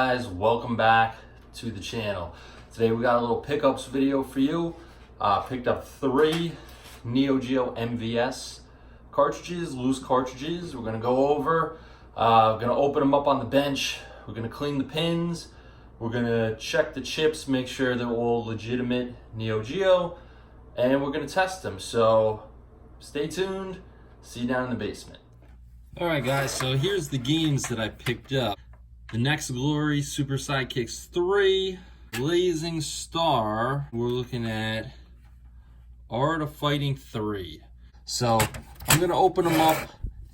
guys, welcome back to the channel. Today we got a little pickups video for you. Picked up 3 Neo Geo MVS cartridges, loose cartridges. We're gonna go over, we're gonna open them up on the bench. We're gonna clean the pins. We're gonna check the chips, make sure they're all legitimate Neo Geo, and we're gonna test them. So stay tuned, see you down in the basement. All right guys, so here's the games that I picked up. The Next Glory Super Sidekicks 3, Blazing Star, we're looking at Art of Fighting 3. So I'm gonna open them up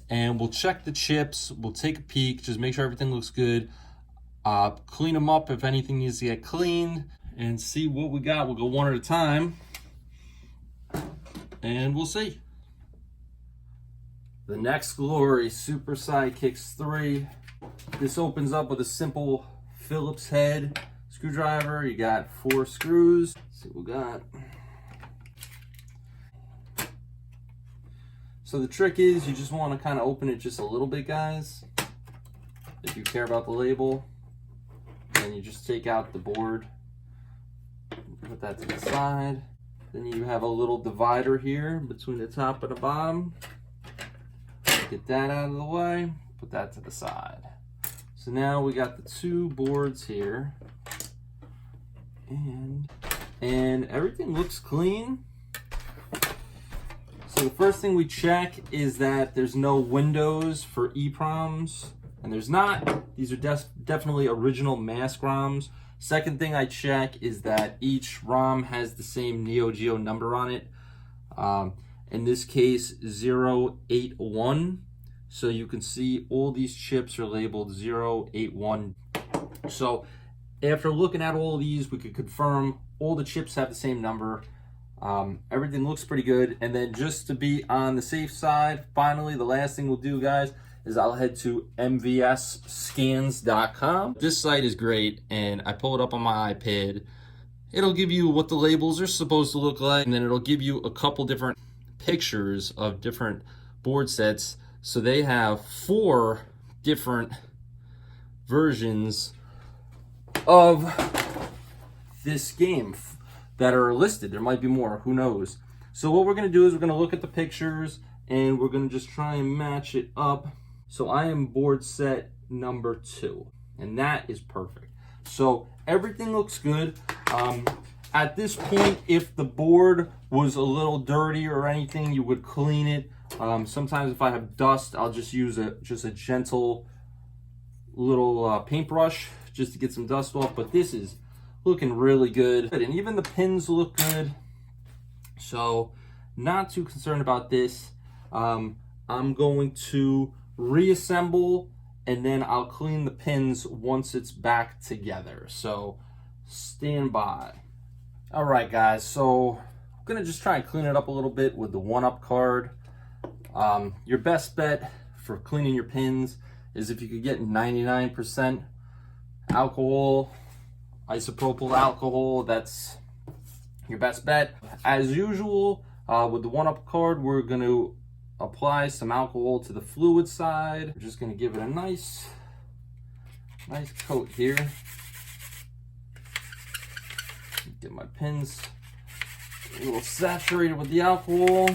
and we'll check the chips, we'll take a peek, just make sure everything looks good. Clean them up if anything needs to get cleaned and see what we got. We'll go one at a time and we'll see. The Next Glory Super Sidekicks 3. This opens up with a simple Phillips head screwdriver. You got 4 screws. Let's see what we got. So the trick is you just want to kind of open it just a little bit, guys. If you care about the label, then you just take out the board, put that to the side. Then you have a little divider here between the top and the bottom. Get that out of the way, put that to the side. So now we got the 2 boards here, and everything looks clean. So the first thing we check is that there's no windows for EEPROMs, and there's not. These are definitely original mask ROMs. Second thing I check is that each ROM has the same Neo Geo number on it. In this case, 081. So you can see all these chips are labeled 081. So after looking at all of these, we could confirm all the chips have the same number. Everything looks pretty good. And then just to be on the safe side, finally, the last thing we'll do, guys, is I'll head to mvs-scans.com. This site is great, and I pull it up on my iPad. It'll give you what the labels are supposed to look like, and then it'll give you a couple different pictures of different board sets. So they have 4 different versions of this game that are listed. There might be more, who knows. So what we're gonna do is we're gonna look at the pictures and we're gonna just try and match it up. So I am board set number 2, and that is perfect. So everything looks good. At this point, if the board was a little dirty or anything, you would clean it. Sometimes if I have dust, I'll just use a gentle little paintbrush just to get some dust off. But this is looking really good, and even the pins look good. So not too concerned about this. I'm going to reassemble, and then I'll clean the pins once it's back together. So stand by. All right, guys. So I'm gonna just try and clean it up a little bit with the 1-Up card. Your best bet for cleaning your pins is if you could get 99% alcohol, isopropyl alcohol. That's your best bet. As usual, with the 1-Up card, we're going to apply some alcohol to the fluid side. We're just going to give it a nice coat here. Get my pins a little saturated with the alcohol.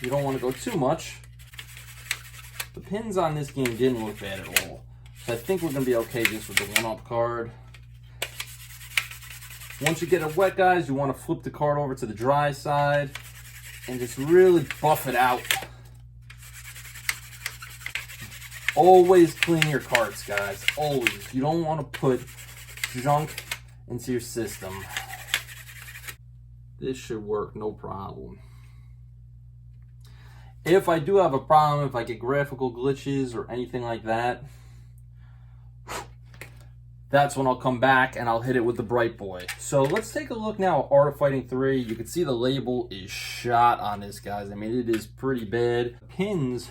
You don't want to go too much. The pins on this game didn't look bad at all. So I think we're going to be okay just with the 1-Up card. Once you get it wet, guys, you want to flip the card over to the dry side and just really buff it out. Always clean your carts, guys. Always. You don't want to put junk into your system. This should work, no problem. If I do have a problem, if I get graphical glitches or anything like that, that's when I'll come back and I'll hit it with the Bright Boy. So let's take a look now at Art of Fighting 3. You can see the label is shot on this, guys. I mean, it is pretty bad. Pins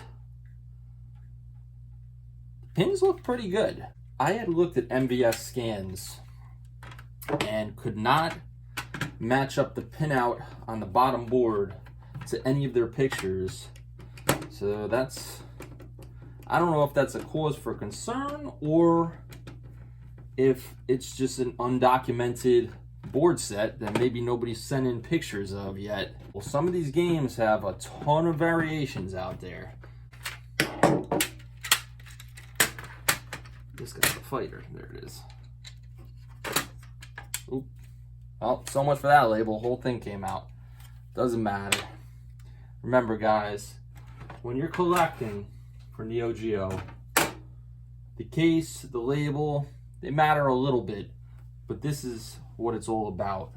look pretty good. I had looked at mvs-scans and could not match up the pinout on the bottom board to any of their pictures. So that's, I don't know if that's a cause for concern or if it's just an undocumented board set that maybe nobody's sent in pictures of yet. Well, some of these games have a ton of variations out there. This guy's a fighter. There it is. Oop. Well, so much for that label. Whole thing came out. Doesn't matter. Remember, guys, when you're collecting for Neo Geo, the case, the label, they matter a little bit, but this is what it's all about.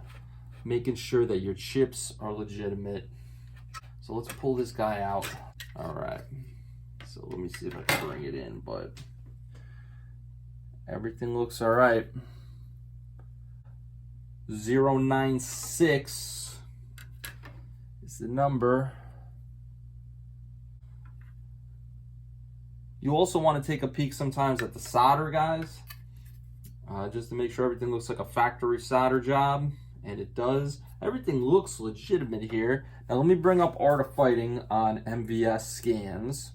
Making sure that your chips are legitimate. So let's pull this guy out. All right. So let me see if I can bring it in, but everything looks all right. 096 is the number. You also want to take a peek sometimes at the solder, guys, just to make sure everything looks like a factory solder job, and it does. Everything looks legitimate here. Now let me bring up Art of Fighting on mvs-scans.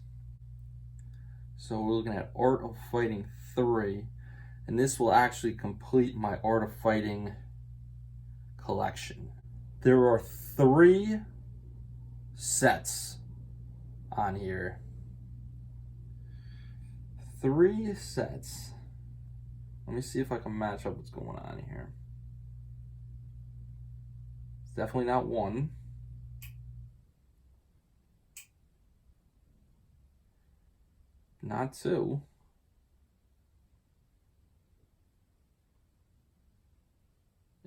So we're looking at Art of Fighting 3, and this will actually complete my Art of Fighting collection. There are 3 sets on here. 3 sets. Let me see if I can match up what's going on here. It's definitely not 1. Not 2.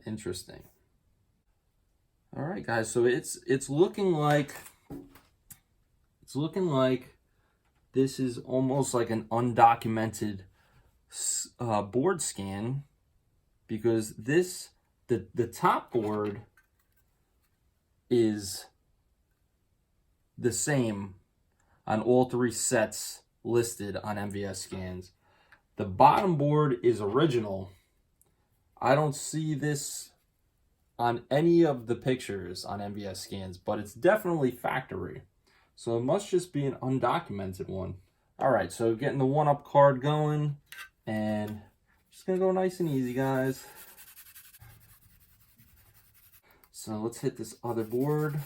Interesting. All right, guys. So it's looking like this is almost like an undocumented board scan, because the top board is the same on all 3 sets listed on mvs-scans. The bottom board is original. I don't see this on any of the pictures on mvs-scans, but it's definitely factory. So it must just be an undocumented one. All right, so getting the 1-up card going, and just gonna go nice and easy, guys. So let's hit this other board.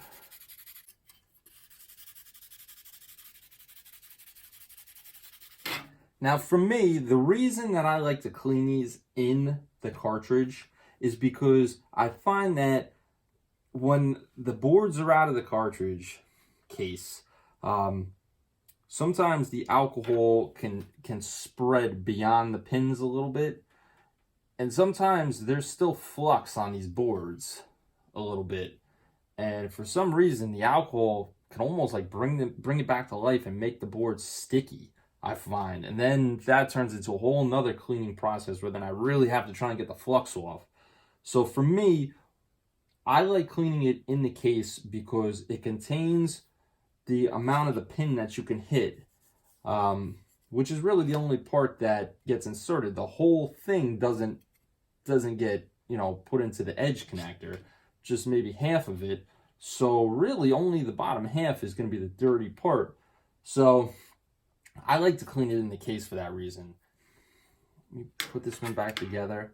Now for me, the reason that I like to clean these in the cartridge is because I find that when the boards are out of the cartridge case, sometimes the alcohol can spread beyond the pins a little bit, and sometimes there's still flux on these boards a little bit, and for some reason the alcohol can almost like bring it back to life and make the board sticky, I find. And then that turns into a whole nother cleaning process where then I really have to try and get the flux off. So for me, I like cleaning it in the case because it contains the amount of the pin that you can hit, which is really the only part that gets inserted. The whole thing doesn't get, put into the edge connector, just maybe half of it. So really only the bottom half is going to be the dirty part. So I like to clean it in the case for that reason. Let me put this one back together.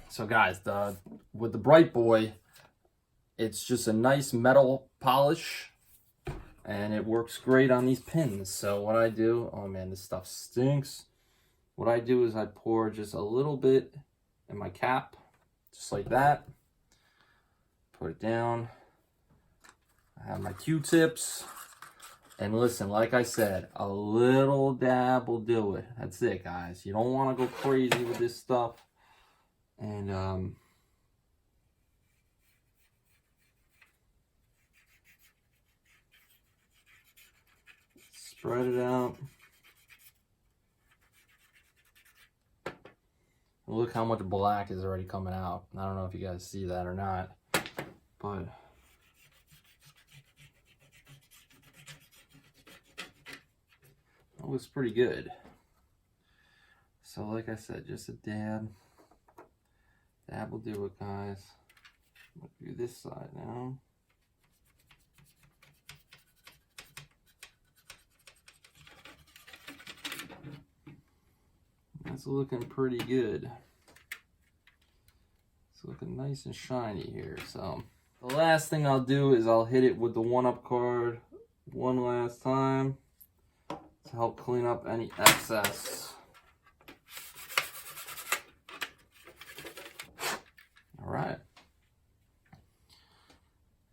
So guys, with the Bright Boy, it's just a nice metal polish, and it works great on these pins. So what I do, oh man, this stuff stinks. What I do is I pour just a little bit in my cap, just like that. Put it down. I have my Q-tips. And listen, like I said, a little dab will do it. That's it, guys. You don't want to go crazy with this stuff. And spread it out. Look how much black is already coming out. I don't know if you guys see that or not, but it looks pretty good. So like I said, just a dab. That will do it, guys. I'll do this side now. That's looking pretty good. It's looking nice and shiny here. So the last thing I'll do is I'll hit it with the 1-up card one last time to help clean up any excess. All right.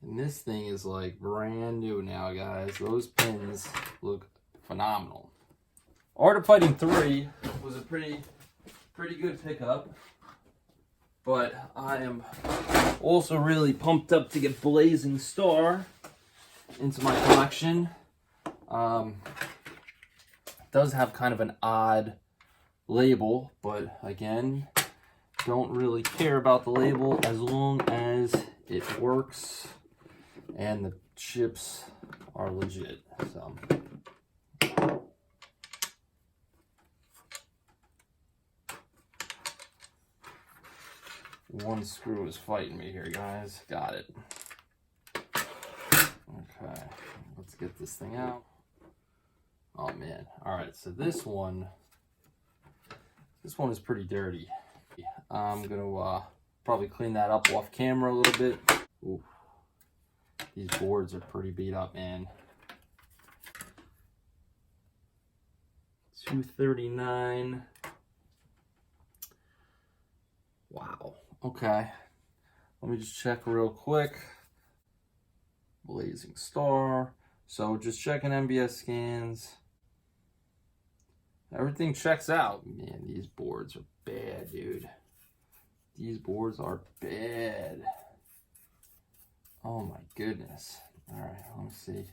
And this thing is like brand new now, guys. Those pins look phenomenal. Art of Fighting 3 was a pretty good pickup, but I am also really pumped up to get Blazing Star into my collection. It does have kind of an odd label, but again, don't really care about the label as long as it works and the chips are legit. So one screw is fighting me here, guys. Got it. Okay, let's get this thing out. Oh man. All right, so this one is pretty dirty. I'm gonna probably clean that up off camera a little bit. Ooh, these boards are pretty beat up, man. 239. Wow. Okay. Let me just check real quick. Blazing Star. So just checking mvs-scans. Everything checks out. Man, these boards are bad, dude. These boards are bad. Oh my goodness. All right, let me see.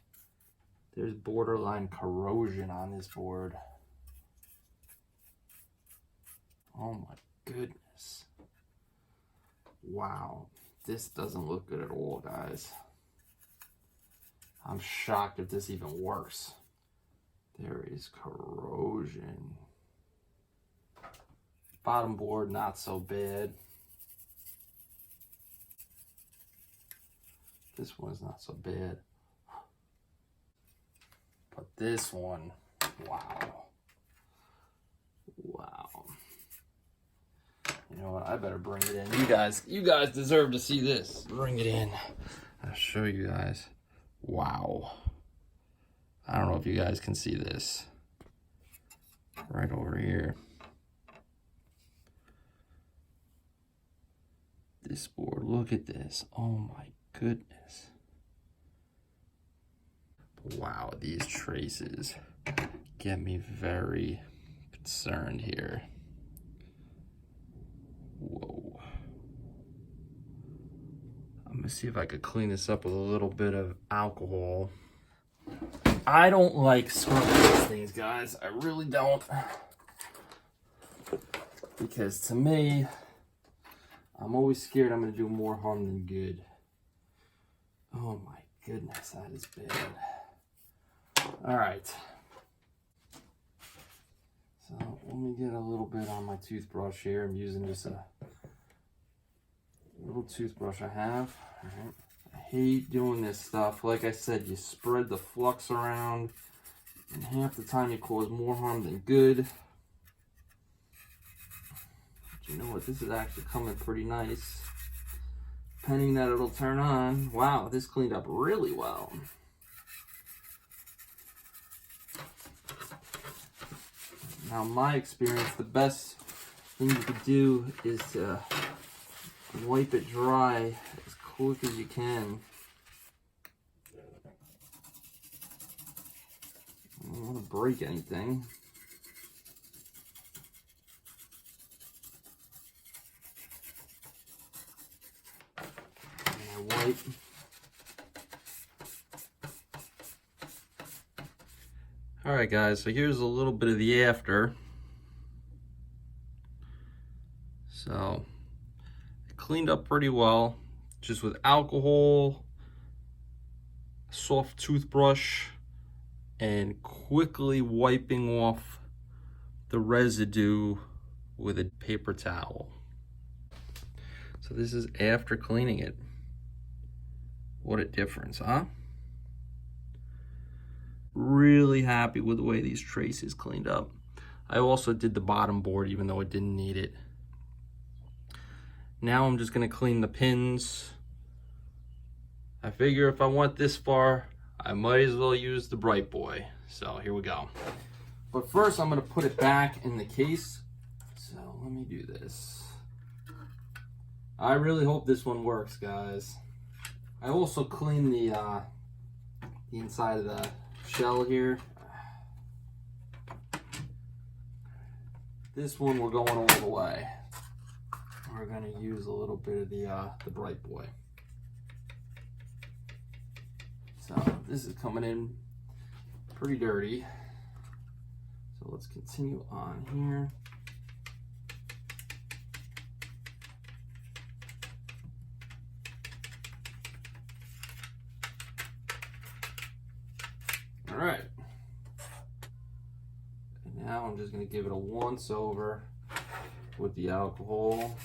There's borderline corrosion on this board. Oh my goodness. Wow. This doesn't look good at all, guys. I'm shocked if this even works. There is corrosion. Bottom board, not so bad. This one's not so bad. But this one, wow. Wow. You know what? I better bring it in. You guys deserve to see this. Bring it in. I'll show you guys. Wow. I don't know if you guys can see this. Right over here. This board, look at this. Oh my goodness. Wow, these traces get me very concerned here. Whoa. I'm gonna see if I could clean this up with a little bit of alcohol. I don't like scrubbing these things, guys. I really don't. Because to me, I'm always scared I'm gonna do more harm than good. Oh my goodness, that is bad. All right. So let me get a little bit on my toothbrush here. I'm using just a little toothbrush I have. All right. I hate doing this stuff. Like I said, you spread the flux around, and half the time you cause more harm than good. But you know what? This is actually coming pretty nice. Pending that it'll turn on. Wow, this cleaned up really well. Now, in my experience, the best thing you could do is to wipe it dry as quick as you can. I don't want to break anything. And I wipe. Alright guys, so here's a little bit of the after. So, it cleaned up pretty well, just with alcohol, soft toothbrush, and quickly wiping off the residue with a paper towel. So this is after cleaning it. What a difference, huh? Really happy with the way these traces cleaned up. I also did the bottom board even though it didn't need it. Now I'm just gonna clean the pins. I figure if I went this far, I might as well use the Bright Boy. So here we go. But first I'm gonna put it back in the case. So let me do this. I really hope this one works, guys. I also cleaned the inside of the shell here. This one we're going all the way. We're gonna use a little bit of the Bright Boy. So this is coming in pretty dirty. So let's continue on here. All right. And now I'm just gonna give it a once over with the alcohol.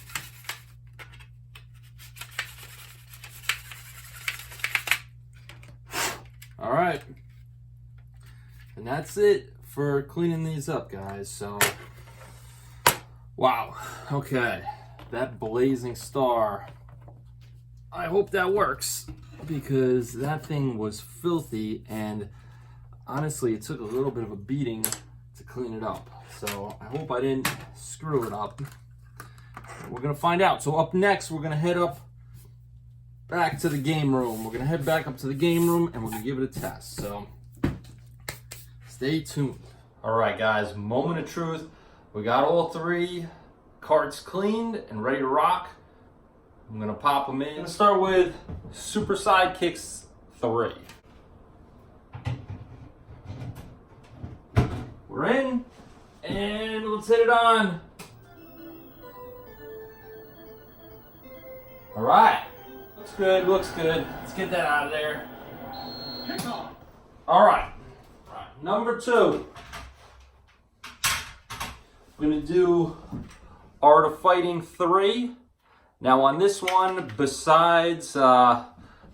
All right. And that's it for cleaning these up, guys. So, wow. Okay. That blazing star. I hope that works because that thing was filthy and honestly, it took a little bit of a beating to clean it up. So I hope I didn't screw it up. We're gonna find out. So up next, we're gonna head up back to the game room. We're gonna head back up to the game room and we're gonna give it a test. So stay tuned. All right, guys, moment of truth. We got all 3 carts cleaned and ready to rock. I'm gonna pop them in. I'm gonna start with Super Sidekicks 3. We're in, and let's hit it on. All right, looks good, looks good. Let's get that out of there. All right, number 2. We're gonna do Art of Fighting 3. Now on this one, besides the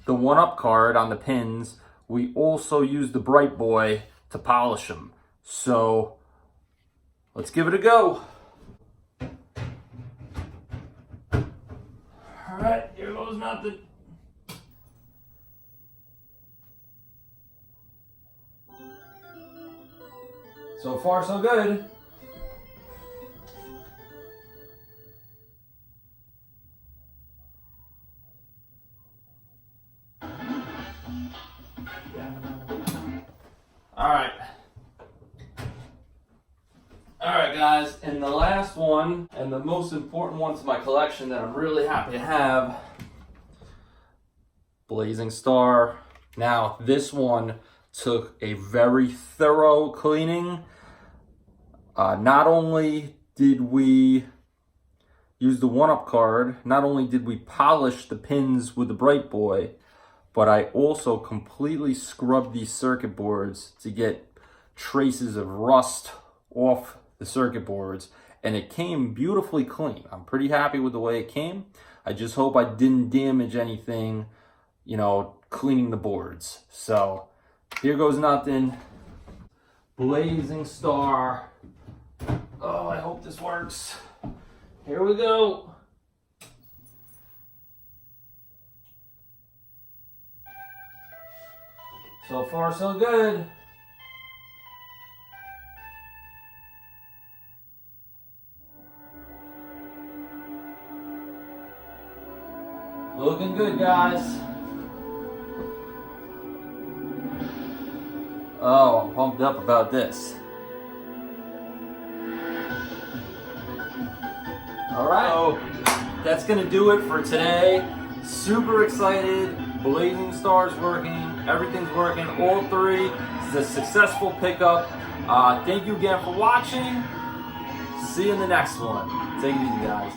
1-up card on the pins, we also use the Bright Boy to polish them. So let's give it a go. All right, here goes nothing. So far, so good. All right, guys, and the last one, and the most important one to my collection that I'm really happy to have, Blazing Star. Now, this one took a very thorough cleaning. Not only did we use the 1-up card, not only did we polish the pins with the Bright Boy, but I also completely scrubbed these circuit boards to get traces of rust off the circuit boards, and it came beautifully clean. I'm pretty happy with the way it came. I just hope I didn't damage anything, you know, cleaning the boards. So here goes nothing. Blazing Star. Oh, I hope this works. Here we go. So far, so good. Looking good, guys. Oh, I'm pumped up about this. All right, so that's gonna do it for today. Super excited. Blazing Star's working. Everything's working. All 3. This is a successful pickup. Thank you again for watching. See you in the next one. Take it easy, guys.